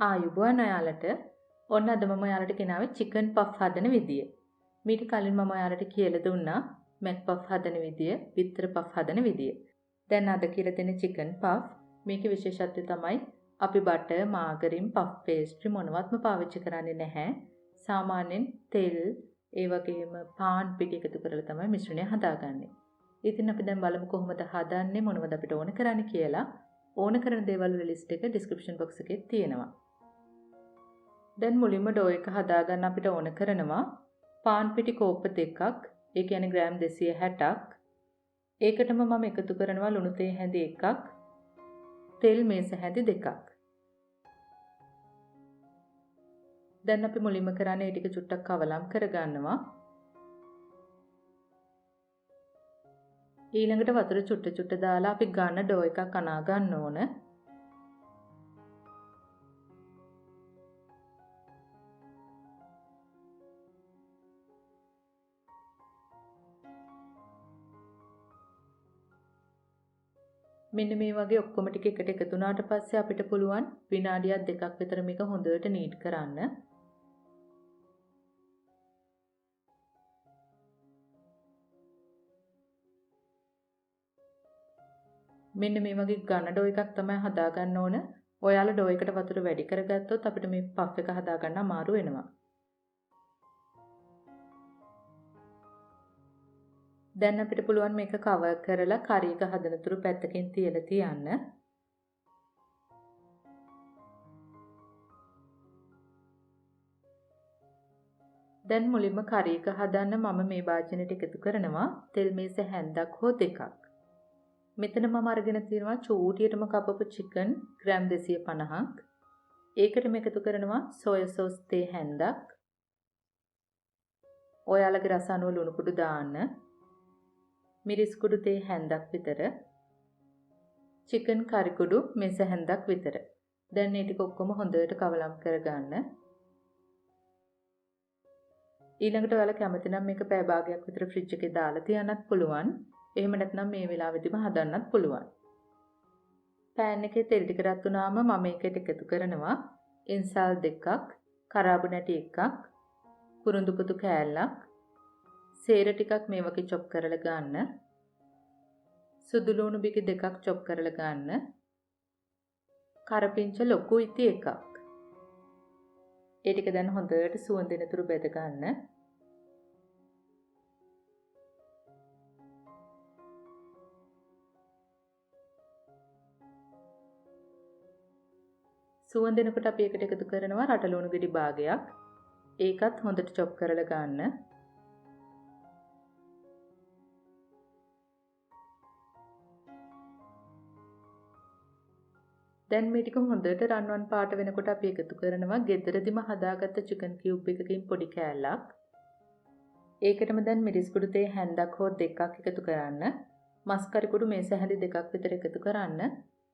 ආයුබෝවන් ඔයාලට. ඔන්න අද මම ඔයාලට ගෙනාවේ චිකන් පෆ් හදන විදිය. මීට කලින් මම ඔයාලට කියලා දුන්නා මැක්පෆ් හදන විදිය, බිත්තර පෆ් හදන විදිය. දැන් අද කියලා දෙන චිකන් පෆ් මේකේ විශේෂත්වය තමයි අපි බටර්, මාගරින්, පෆ් පේස්ට්‍රි මොනවත්ම පාවිච්චි කරන්නේ නැහැ. සාමාන්‍යයෙන් තෙල්, ඒ වගේම පාන් පිටි එකතු කරලා තමයි මිශ්‍රණය හදාගන්නේ. ඉතින් අපි දැන් බලමු කොහොමද හදන්නේ, මොනවද අපිට ඕන කරන්නේ කියලා. ඕන කරන දේවල් වල ලිස්ට් එක ඩිස්ක්‍රිප්ෂන් බොක්ස් එකේ තියෙනවා. දැන් මුලින්ම ඩෝ එක හදාගන්න අපිට ඕන කරනවා පාන් පිටි කෝප්ප දෙකක්, ඒ කියන්නේ ග්‍රෑම් 260ක්. ඒකටම මම එකතු කරනවා ලුණු තේ හැඳි එකක්, තෙල් මේස හැඳි දෙකක්. දැන් අපි මුලින්ම කරන්නේ ඒ ටික චුට්ටක් කවලම් කරගන්නවා. ඊළඟට වතුර චුට්ට චුට්ට දාලා අපි ගන්න ඩෝ එකක් අනා ගන්න ඕන. මෙන්න මේ වගේ ඔක්කොම ටික එකට එකතු වුණාට පස්සේ අපිට පුළුවන් විනාඩියක් දෙකක් විතර මේක හොඳට නීට් කරන්න. මෙන්න මේ වගේ ඝන ඩෝ එකක් තමයි හදාගන්න ඕන. ඔයාලා ඩෝ එකට වතුර වැඩි කරගත්තොත් අපිට මේ පෆ් එක හදාගන්න අමාරු වෙනවා. දැන් අපිට පුළුවන් මේක කවර් කරලා කරි එක හදනතුරු පැත්තකින් තියලා තියන්න. දැන් මුලින්ම කරි එක හදන්න මම මේ භාජනයට එකතු කරනවා තෙල් මේස හැන්දක් හෝ දෙකක්. මෙතන මම අරගෙන තියෙනවා චූටියටම කපපු චිකන් ග්‍රෑම් 250ක්. ඒකටම එකතු කරනවා සෝය සෝස් තේ හැන්දක්. ඔයාලගේ රස අනුව ලුණු කුඩු දාන්න. මිරිස් කුඩු තේ හැන්දක් විතර, චිකන් කරි කුඩු මේස හැන්දක් විතර. දැන් මේ ටික ඔක්කොම හොඳට කවලම් කරගන්න. ඊළඟට ඔයාලා කැමති නම් මේක පැය භාගයක් විතර ෆ්‍රිජ් එකේ දාලා තියන්නත් පුළුවන්. එහෙම නැත්නම් මේ වෙලාවෙදිම හදන්නත් පුළුවන්. පෑන් එකේ තෙල් ටික රත් වුණාම මම ඒකට එකතු කරනවා ඉන්සල් දෙකක්, කරාබු නැටි එකක්, කුරුඳු පුතු කෑල්ලක්, සේර ටිකක් මේ වගේ චොප් කරලා ගන්න. සුදු ලුණු බිකි දෙකක් චොප් කරලා ගන්න. කරපිංච ලොකු ඉති එකක්. ඒ ටික දැන් හොඳට සුවඳිනතුරු බෙද ගන්න. සුවඳිනකොට අපි ඒකට එකතු කරනවා රට ලුණු ගෙඩි භාගයක්. ඒකත් හොඳට චොප් කරලා ගන්න. දැන් මේ ටික හොඳට රන්වන් පාට වෙනකොට අපි එකතු කරනවා ගෙදරදිම හදාගත්ත චිකන් කියුබ් එකකින් පොඩි කෑල්ලක්. ඒකටම දැන් මිරිස් කුඩු තේ හැන්දක් හෝ දෙකක් එකතු කරන්න. මස් කරි කුඩු මේස හැඳි දෙකක් විතර එකතු කරන්න.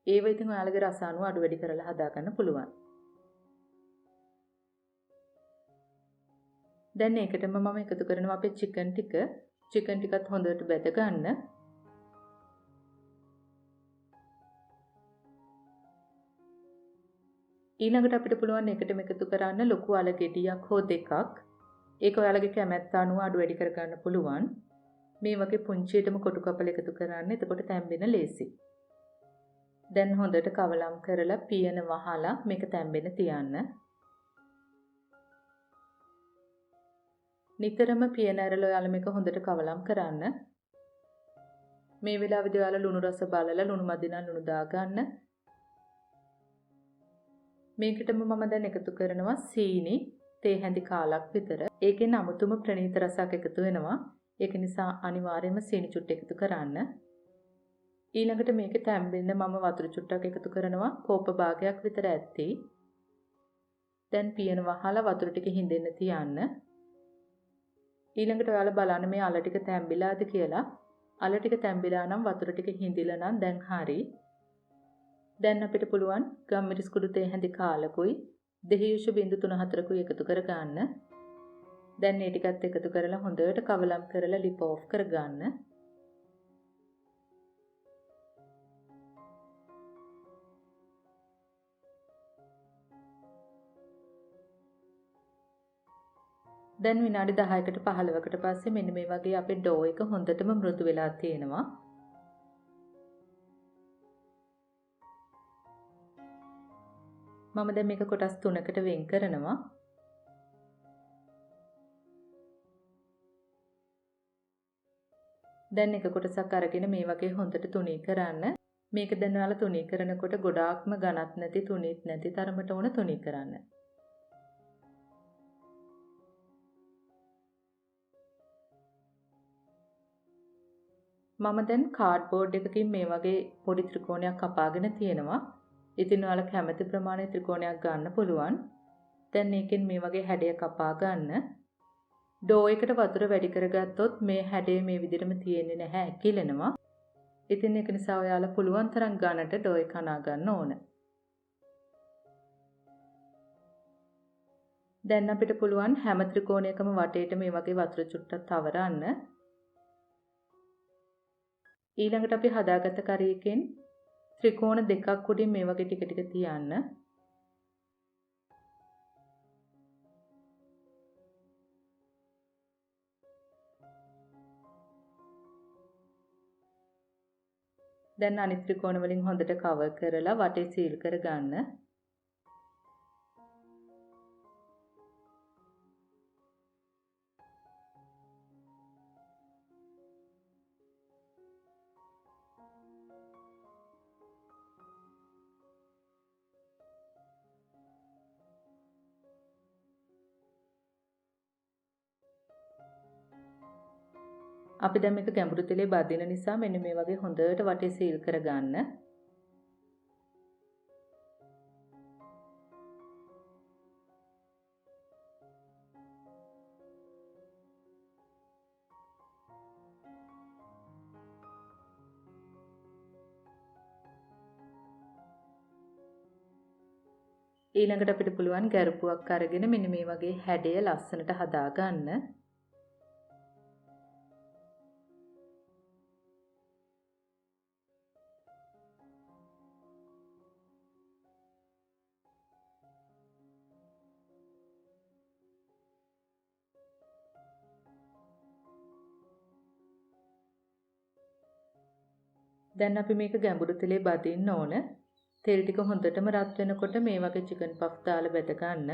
ඒව ඉතින් ඔයාලගේ රස අනුව අඩු වැඩි කරලා හදාගන්න පුළුවන්. දැන් ඒකටම මම එකතු කරනවා අපේ චිකන් ටික. චිකන් ටිකත් හොඳට බෙද ගන්න. ඊළඟට අපිට පුළුවන් එකටම එකතු කරන්න ලොකු අල ගෙඩියක් හෝ දෙකක්. ඒක ඔයාලගේ කැමැත්ත අනුව අඩු වැඩි කරගන්න පුළුවන්. මේ වගේ පුංචියටම කොටු කපල එකතු කරන්න. එතකොට තැම්බෙන ලේසි. දැන් හොඳට කවලම් කරලා පියන වහලා මේක තැම්බෙන තියන්න. නිතරම පියන ඇරලා ඔයාලා මේක හොඳට කවලම් කරන්න. මේ වෙලාවේදී ඔයාලා ලුණු රස බලලා ලුණු මදි නම් ලුණු දාගන්න. මේකටම මම දැන් එකතු කරනවා සීනි තේ හැඳි කාලක් විතර. ඒකෙන් අමුතුම ප්‍රණීත රසක් එකතු වෙනවා. ඒක නිසා අනිවාර්යයෙන්ම සීනි චුට්ට එකතු කරන්න. ඊළඟට මේකේ තැම්බෙන්න මම වතුර චුට්ටක් එකතු කරනවා කෝප්ප භාගයක් විතර ඇත්ති. දැන් පියන වහලා වතුර ටික හිඳෙන්න තියන්න. ඊළඟට ඔයාලා බලන්න මේ අල ටික තැම්බිලාද කියලා. අල ටික තැම්බිලා නම් වතුර ටික හිඳිලා නම් දැන් හරි. දැන් අපිට පුළුවන් ගම්මිරිස් කුඩු තේ හැඳි කාලකුයි දෙහියුෂ බිඳු 3-4කුයි එකතු කර ගන්න. දැන් මේ ටිකත් එකතු කරලා හොඳට කවලම් කරලා ලිප් ඔෆ් කර ගන්න. දැන් විනාඩි 10කට 15කට පස්සේ මෙන්න මේ වගේ අපේ ඩෝ එක හොඳටම මෘදු වෙලා තියෙනවා. මම දැන් මේක කොටස් 3කට වෙන් කරනවා. දැන් එක කොටසක් අරගෙන මේ වගේ හොඳට තුනී කරන්න. මේක දැන් ඔයාලා තුනී කරනකොට ගොඩාක්ම ඝනත් නැති තුනීත් නැති තරමට ඕන තුනී කරන්න. මම දැන් කාඩ්බෝඩ් එකකින් මේ වගේ පොඩි ත්‍රිකෝණයක් කපාගෙන තියෙනවා. ඉතින් ඔයාලා කැමති ප්‍රමාණයේ ත්‍රිකෝණයක් ගන්න පුළුවන්. දැන් මේකෙන් මේ වගේ හැඩයක් කපා ගන්න. ඩෝ එකට වතුර වැඩි කරගත්තොත් මේ හැඩය මේ විදිහටම තියෙන්නේ නැහැ, ඇකිලෙනවා. ඉතින් ඒක නිසා ඔයාලා පුළුවන් තරම් ගන්නට ඩෝ එක අනා ගන්න ඕන. දැන් අපිට පුළුවන් හැම ත්‍රිකෝණයකම වටේට මේ වගේ වතුර චුට්ටක් තවරන්න. ඊළඟට අපි හදාගත්ත කරි එකෙන් ත්‍රිකෝණ දෙකක් උඩින් මේ වගේ ටික ටික තියන්න. දැන් අනිත් ත්‍රිකෝණ වලින් හොඳට කවර් කරලා වටේ සීල් කරගන්න. අපි දැන් මේක ගැඹුරු තෙලේ බදින නිසා මෙන්න මේ වගේ හොඳට වටේ සීල් කරගන්න. ඊළඟට අපිට පුළුවන් ගැරපුවක් අරගෙන මෙන්න මේ වගේ හැඩය ලස්සනට හදාගන්න. දැන් අපි මේක ගැඹුරු තෙලේ බදින්න ඕන. තෙල් ටික හොඳටම රත් වෙනකොට මේ වගේ චිකන් පෆ් දාලා බෙද ගන්න.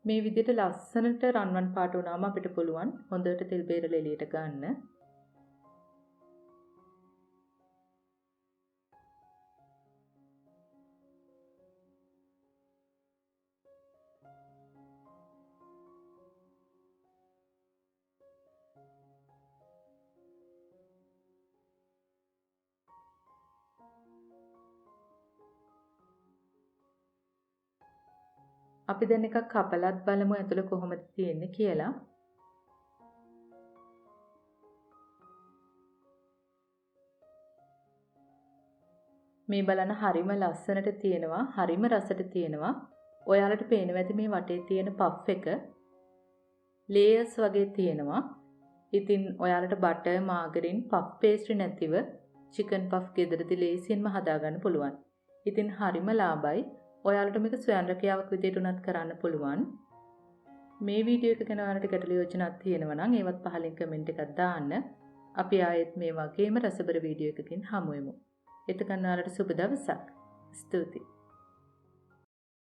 මේ විදිහට ලස්සනට රන්වන් පාට වුණාම අපිට පුළුවන් හොඳට තෙල් බේරලා එළියට ගන්න. අපි දැන් එකක් කපලත් බලමු ඇතුළ කොහොමද තියෙන්නේ කියලා. මේ බලන්න හරිම ලස්සනට තියෙනවා, හරිම රසට තියෙනවා. ඔයාලට පේනවා ඇති මේ වටේ තියෙන පෆ් එක ලේයර්ස් වගේ තියෙනවා. ඉතින් ඔයාලට බටර්, මාගරින්, පෆ් පේස්ට්‍රි නැතිව චිකන් පෆ් ගෙදරදී ලේසියෙන්ම හදාගන්න පුළුවන්. ඉතින් හරිම ලාභයි. ඔයාලට මේක ස්වයං රැකියාවක් විදිහට උනත් කරන්න පුළුවන්. මේ වීඩියෝ එක ගැන ඔයාලට ගැටළු යෝජනාවක් තියෙනවා නම් ඒවත් පහලින් කමෙන්ට් එකක් දාන්න. අපි ආයෙත් මේ වගේම රසබර වීඩියෝ එකකින් හමු වෙමු. එතකන් ඔයාලට සුබ දවසක්. ස්තුතියි.